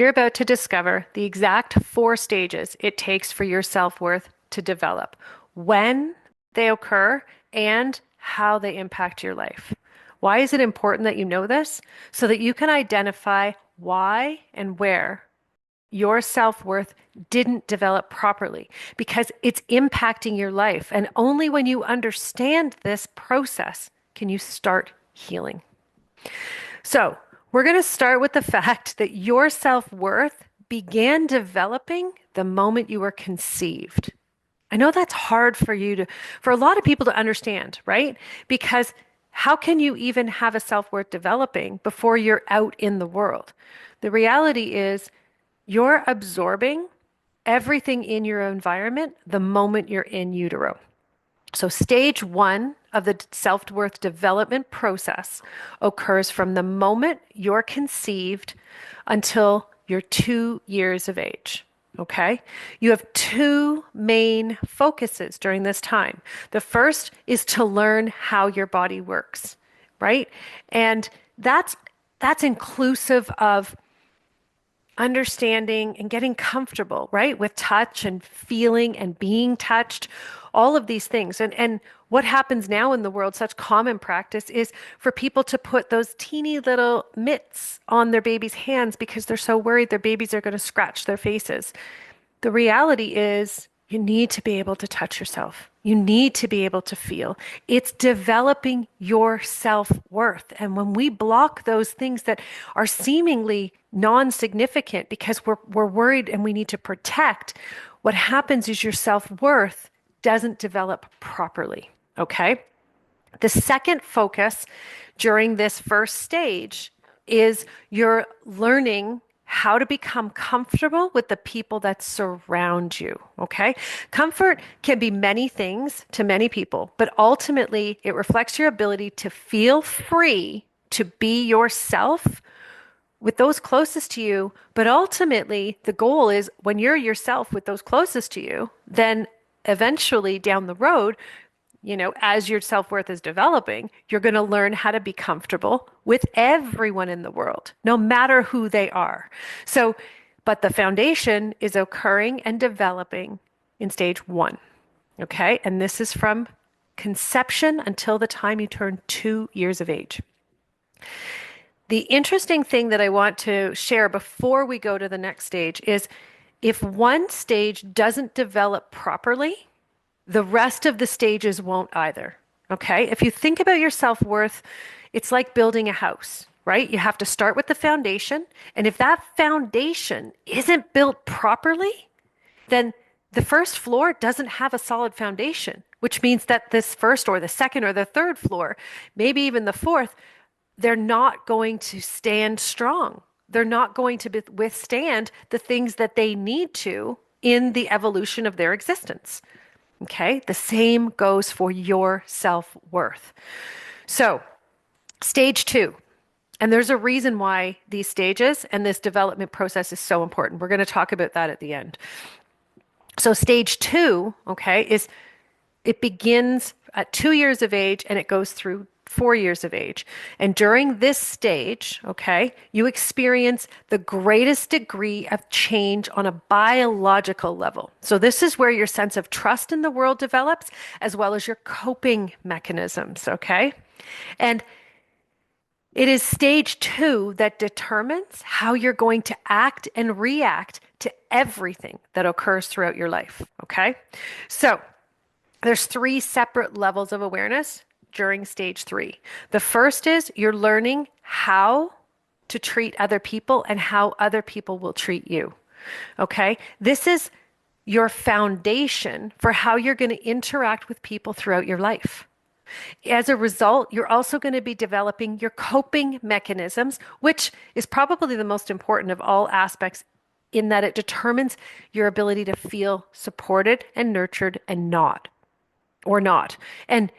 You're about to discover the exact 4 stages it takes for your self-worth to develop, when they occur, and how they impact your life. Why is it important that you know this? So that you can identify why and where your self-worth didn't develop properly because it's impacting your life. And only when you understand this process can you start healing. So, we're going to start with the fact that your self worth began developing the moment you were conceived. I know that's hard for a lot of people to understand, right? Because how can you even have a self worth developing before you're out in the world? The reality is you're absorbing everything in your environment the moment you're in utero. So, stage one of the self worth development process occurs from the moment you're conceived until you're 2 years of age. Okay. You have two main focuses during this time. The first is to learn how your body works, right? And that's inclusive of understanding and getting comfortable, right? With touch and feeling and being touched, all of these things. And what happens now in the world, such common practice, is for people to put those teeny little mitts on their baby's hands because they're so worried their babies are going to scratch their faces. The reality is you need to be able to touch yourself. You need to be able to feel. It's developing your self-worth. And when we block those things that are seemingly non-significant because we're worried and we need to protect, what happens is your self-worth doesn't develop properly. Okay? The second focus during this first stage is you're learning how to become comfortable with the people that surround you. Okay. Comfort can be many things to many people, but ultimately it reflects your ability to feel free to be yourself with those closest to you. But ultimately, the goal is when you're yourself with those closest to you, then eventually down the road, as your self worth is developing, you're going to learn how to be comfortable with everyone in the world, no matter who they are. So, but the foundation is occurring and developing in stage one. Okay. And this is from conception until the time you turn 2 years of age. The interesting thing that I want to share before we go to the next stage is if one stage doesn't develop properly, the rest of the stages won't either. Okay. If you think about your self worth, it's like building a house, right? You have to start with the foundation. And if that foundation isn't built properly, then the first floor doesn't have a solid foundation, which means that this first or the second or the third floor, maybe even the fourth, they're not going to stand strong. They're not going to withstand the things that they need to in the evolution of their existence. Okay, the same goes for your self-worth. So, stage two, and there's a reason why these stages and this development process is so important. We're going to talk about that at the end. So, stage two, okay, is it begins at 2 years of age and it goes through 4 years of age. And during this stage, okay, you experience the greatest degree of change on a biological level. So this is where your sense of trust in the world develops, as well as your coping mechanisms, okay? And it is stage two that determines how you're going to act and react to everything that occurs throughout your life, okay? So there's 3 separate levels of awareness during stage 3. The first is you're learning how to treat other people and how other people will treat you. Okay? This is your foundation for how you're going to interact with people throughout your life. As a result, you're also going to be developing your coping mechanisms, which is probably the most important of all aspects in that it determines your ability to feel supported and nurtured and not. And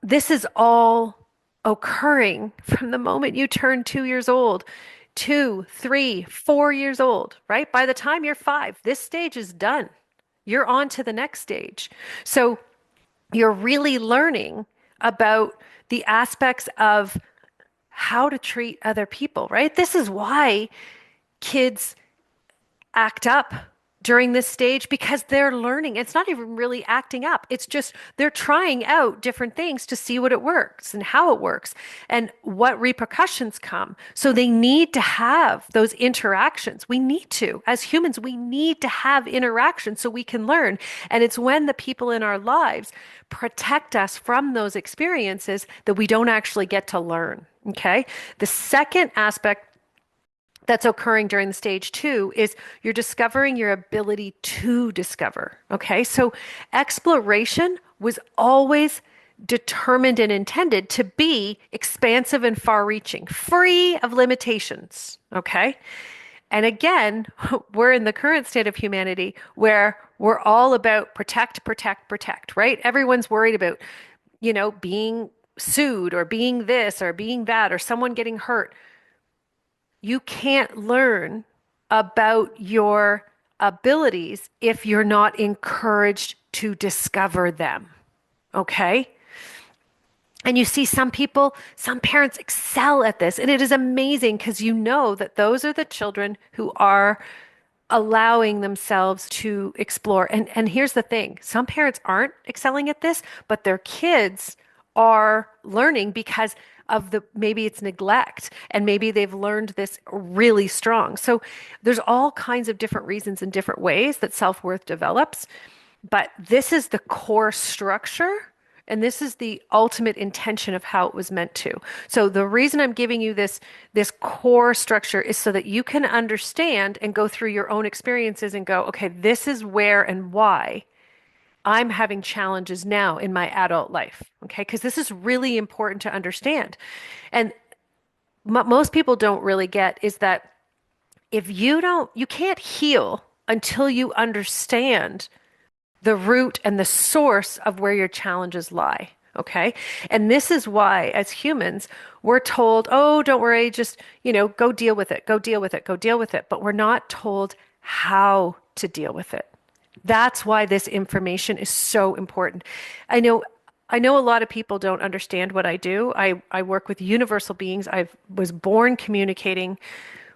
this is all occurring from the moment you turn 2 years old, 2, 3, 4 years old, right? By the time you're 5, this stage is done. You're on to the next stage. So you're really learning about the aspects of how to treat other people, right? This is why kids act up during this stage because they're learning. It's not even really acting up. It's just they're trying out different things to see what it works and how it works and what repercussions come. So they need to have those interactions. We need to, as humans, we need to have interactions so we can learn. And it's when the people in our lives protect us from those experiences that we don't actually get to learn. Okay. The second aspect that's occurring during the stage two is you're discovering your ability to discover. Okay. So exploration was always determined and intended to be expansive and far reaching, free of limitations. Okay. And again, we're in the current state of humanity where we're all about protect, protect, protect, right? Everyone's worried about, being sued or being this or being that or someone getting hurt. You can't learn about your abilities if you're not encouraged to discover them. Okay? And you see some people, some parents excel at this, and it is amazing because you know that those are the children who are allowing themselves to explore. And here's the thing, some parents aren't excelling at this, but their kids are learning because of the maybe it's neglect and maybe they've learned this really strong. So there's all kinds of different reasons and different ways that self-worth develops, but this is the core structure. And this is the ultimate intention of how it was meant to. So the reason I'm giving you this core structure is so that you can understand and go through your own experiences and go, okay, this is where and why I'm having challenges now in my adult life. Okay, because this is really important to understand. And most people don't really get is that if you can't heal until you understand the root and the source of where your challenges lie. Okay. And this is why, as humans, we're told, oh, don't worry, just, go deal with it, go deal with it, go deal with it. But we're not told how to deal with it. That's why this information is so important. I know. I know a lot of people don't understand what I do. I work with universal beings. I was born communicating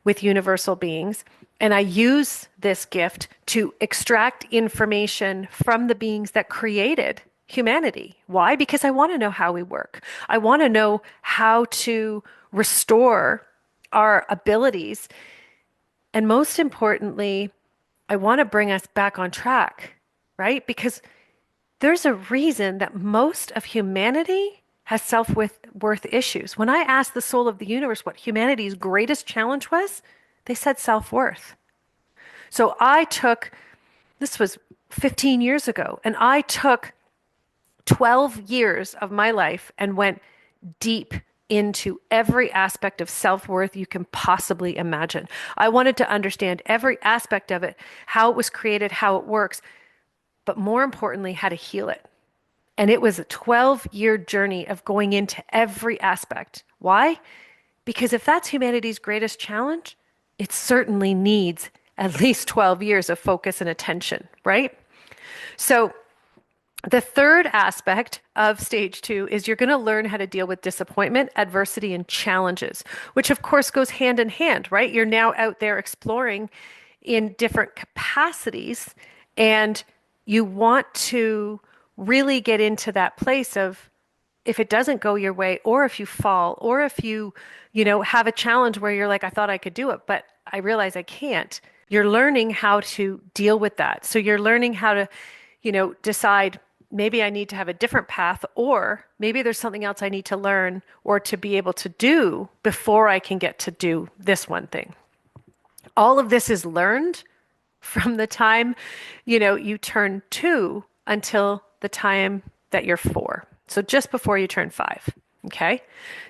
with universal beings. And I use this gift to extract information from the beings that created humanity. Why? Because I want to know how we work. I want to know how to restore our abilities. And most importantly, I want to bring us back on track, right? Because there's a reason that most of humanity has self-worth issues. When I asked the soul of the universe what humanity's greatest challenge was, they said self-worth. So this was 15 years ago, and I took 12 years of my life and went deep into every aspect of self-worth you can possibly imagine. I wanted to understand every aspect of it, how it was created, how it works, but more importantly, how to heal it. And it was a 12-year journey of going into every aspect. Why? Because if that's humanity's greatest challenge, it certainly needs at least 12 years of focus and attention, right? So the third aspect of stage two is you're going to learn how to deal with disappointment, adversity, and challenges, which of course goes hand in hand, right? You're now out there exploring in different capacities, and you want to really get into that place of if it doesn't go your way, or if you fall, or if you have a challenge where you're like, I thought I could do it, but I realize I can't. You're learning how to deal with that. So you're learning how to, decide maybe I need to have a different path, or maybe there's something else I need to learn or to be able to do before I can get to do this one thing. All of this is learned from the time, you turn 2 until the time that you're 4. So just before you turn 5. Okay.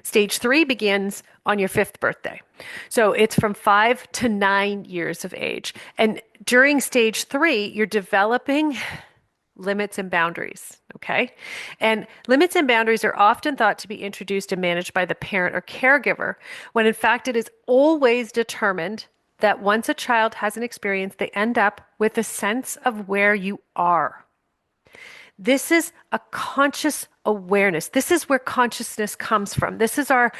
Stage 3 begins on your 5th birthday. So it's from 5 to 9 years of age. And during stage 3, you're developing limits and boundaries. Okay. And limits and boundaries are often thought to be introduced and managed by the parent or caregiver, when in fact it is always determined that once a child has an experience, they end up with a sense of where you are. This is a conscious awareness. This is where consciousness comes from. This is our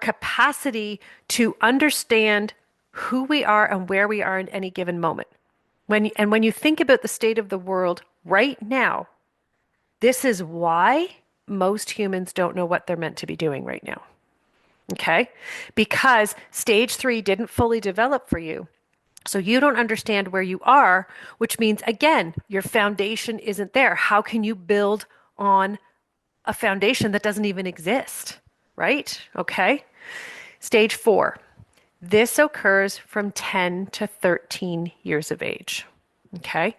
capacity to understand who we are and where we are in any given moment. When you think about the state of the world right now, this is why most humans don't know what they're meant to be doing right now. Okay? Because stage 3 didn't fully develop for you. So you don't understand where you are, which means, again, your foundation isn't there. How can you build on a foundation that doesn't even exist? Right? Okay. Stage 4. This occurs from 10 to 13 years of age. Okay.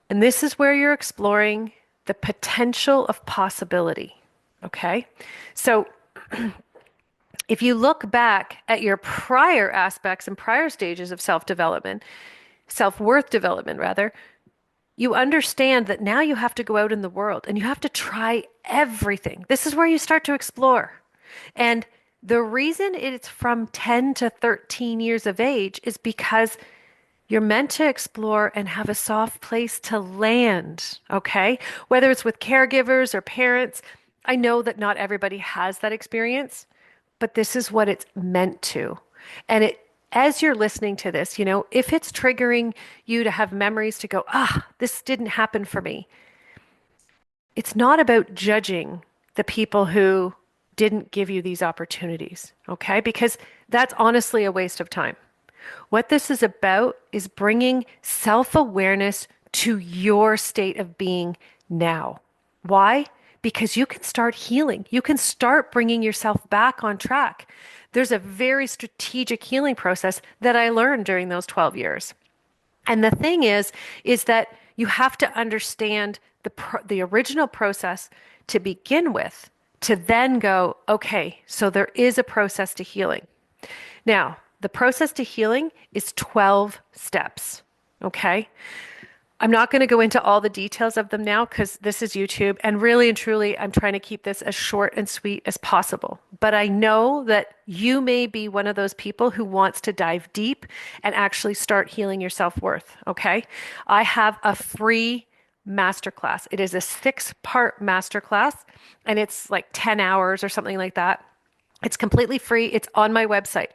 And this is where you're exploring the potential of possibility. Okay. So if you look back at your prior aspects and prior stages of self development, self worth development, rather, you understand that now you have to go out in the world and you have to try everything. This is where you start to explore. And the reason it's from 10 to 13 years of age is because you're meant to explore and have a soft place to land, okay? Whether it's with caregivers or parents, I know that not everybody has that experience, but this is what it's meant to. And as you're listening to this, if it's triggering you to have memories to go, this didn't happen for me, it's not about judging the people who didn't give you these opportunities, okay? Because that's honestly a waste of time. What this is about is bringing self awareness to your state of being now. Why? Because you can start healing. You can start bringing yourself back on track. There's a very strategic healing process that I learned during those 12 years. And the thing is that you have to understand the original process to begin with, to then go, okay, so there is a process to healing. Now, the process to healing is 12 steps. Okay. I'm not going to go into all the details of them now because this is YouTube. And really and truly, I'm trying to keep this as short and sweet as possible. But I know that you may be one of those people who wants to dive deep and actually start healing your self-worth. Okay. I have a free masterclass. It is a 6-part masterclass and it's like 10 hours or something like that. It's completely free. It's on my website.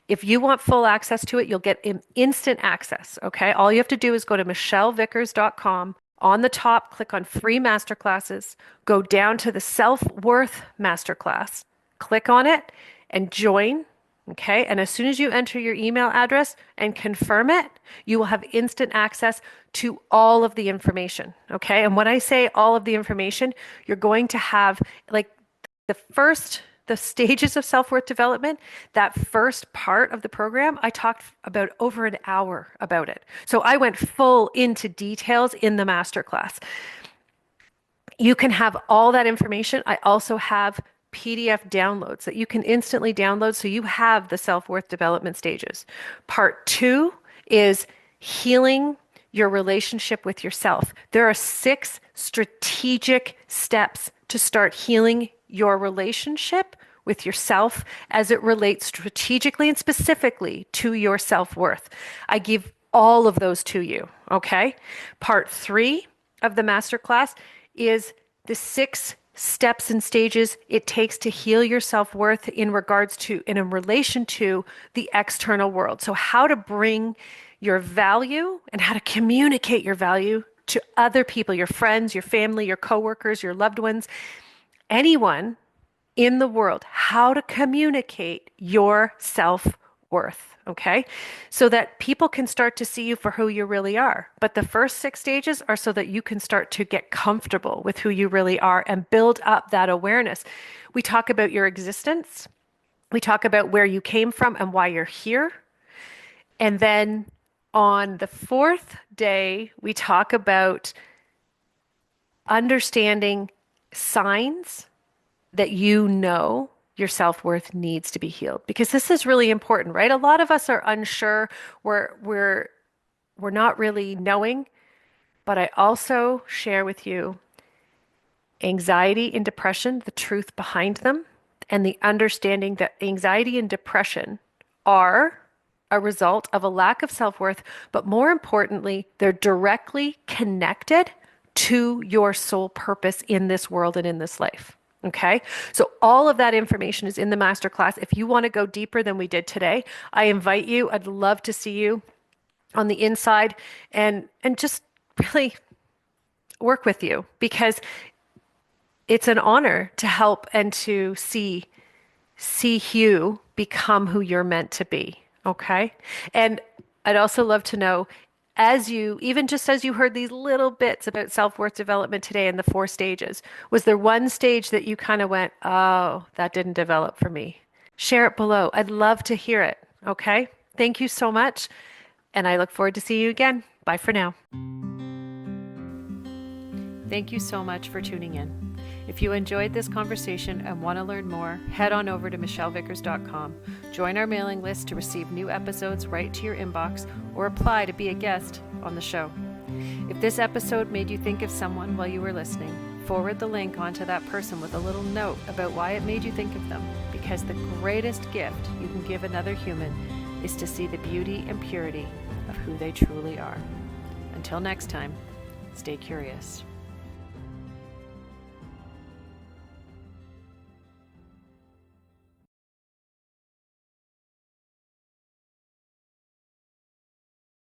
If you want full access to it, you'll get instant access. Okay. All you have to do is go to michellevickers.com. On the top, click on free masterclasses, go down to the self-worth masterclass, click on it and join. Okay. And as soon as you enter your email address and confirm it, you will have instant access to all of the information. Okay. And when I say all of the information, you're going to have like the stages of self-worth development, that first part of the program, I talked about over an hour about it. So I went full into details in the masterclass. You can have all that information. I also have PDF downloads that you can instantly download so you have the self-worth development stages. Part 2 is healing your relationship with yourself. There are 6 strategic steps to start healing your relationship with yourself as it relates strategically and specifically to your self-worth. I give all of those to you, okay? Part 3 of the masterclass is the 6 steps and stages it takes to heal your self-worth in relation to the external world. So how to bring your value and how to communicate your value to other people, your friends, your family, your coworkers, your loved ones, anyone in the world, how to communicate your self-worth, okay? So that people can start to see you for who you really are. But the first 6 stages are so that you can start to get comfortable with who you really are and build up that awareness. We talk about your existence. We talk about where you came from and why you're here. And then on the 4th day, we talk about understanding signs that your self-worth needs to be healed, because this is really important, right? A lot of us are unsure. We're not really knowing, but I also share with you anxiety and depression, the truth behind them, and the understanding that anxiety and depression are a result of a lack of self-worth, but more importantly, they're directly connected to your soul purpose in this world and in this life. Okay. So all of that information is in the masterclass. If you want to go deeper than we did today, I invite you. I'd love to see you on the inside and just really work with you because it's an honor to help and to see you become who you're meant to be. Okay. And I'd also love to know, as you, even just as you heard these little bits about self-worth development today in the 4 stages, was there one stage that you kind of went, oh, that didn't develop for me? Share it below. I'd love to hear it. Okay. Thank you so much. And I look forward to seeing you again. Bye for now. Thank you so much for tuning in. If you enjoyed this conversation and want to learn more, head on over to michellevickers.com. Join our mailing list to receive new episodes right to your inbox or apply to be a guest on the show. If this episode made you think of someone while you were listening, forward the link onto that person with a little note about why it made you think of them, because the greatest gift you can give another human is to see the beauty and purity of who they truly are. Until next time, stay curious.